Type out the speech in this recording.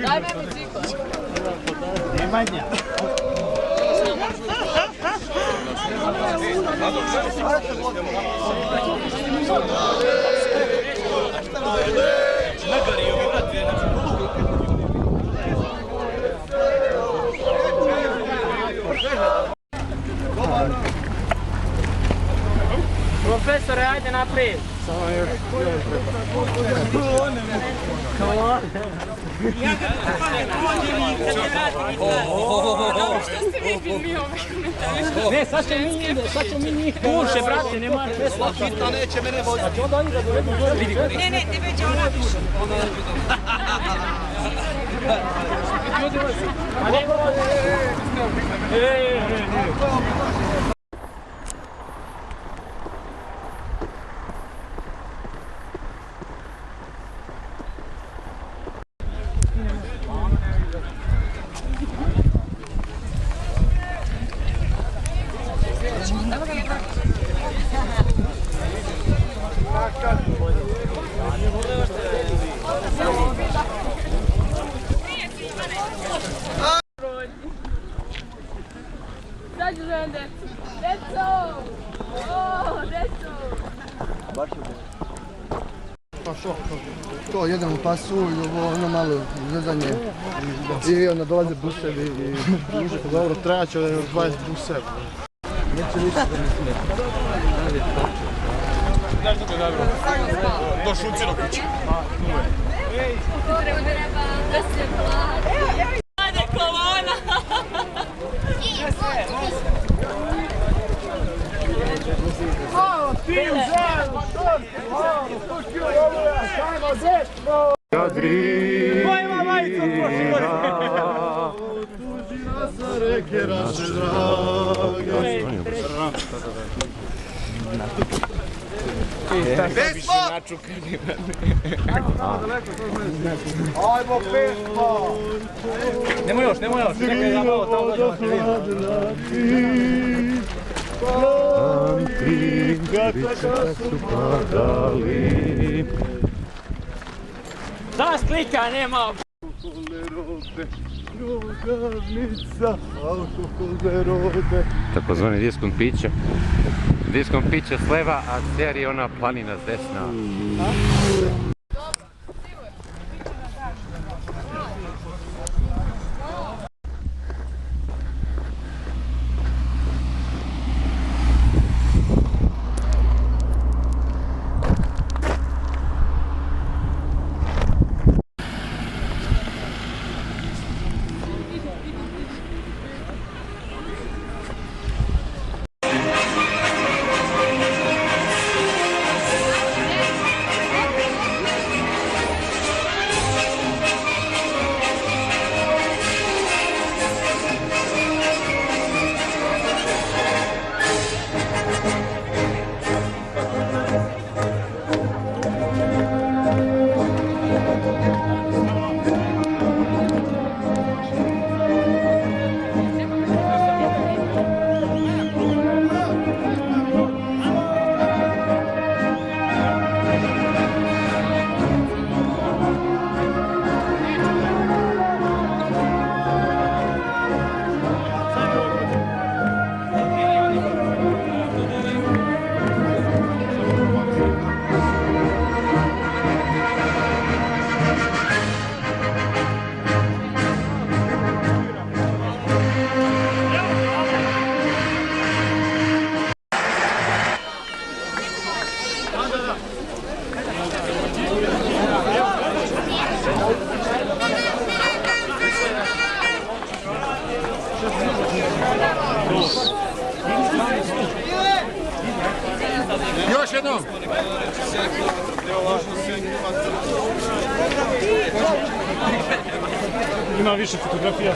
Daj me bicikl. Nemanja. Profesore, ajde naprijed. Samo još jedan treba. Što ste vi bili ovaj komentar? Ne, sad ćemo mi njih puše, brate, nema vesla. Hita neće mene voziti. Ne, tebe će ona više. Sad ću zovem decu. Deco! O, deco! Pa što? To, jedan pasulj, ono malo zezanje. I onda dolaze busevi i duže to dobro trajaće, onda je 20 buseva. Neće ništa da mi smeta. Znaš što je dobro? Do šucino kuće. Treba da se plati. Ade kolona! Piju zajedno, pušću ovo, samo desno! Pojma majicu prošli gore. Tuži nas na reke naše drage. Vespa! Ajmo pesma! Nemo još. Čekaj, da malo tamo dođemo. Danas klika, nema. Takozvani diskont piće. Diskont piće s leva, a cer je ona planina s desna. Još jednom! Ima više fotografija.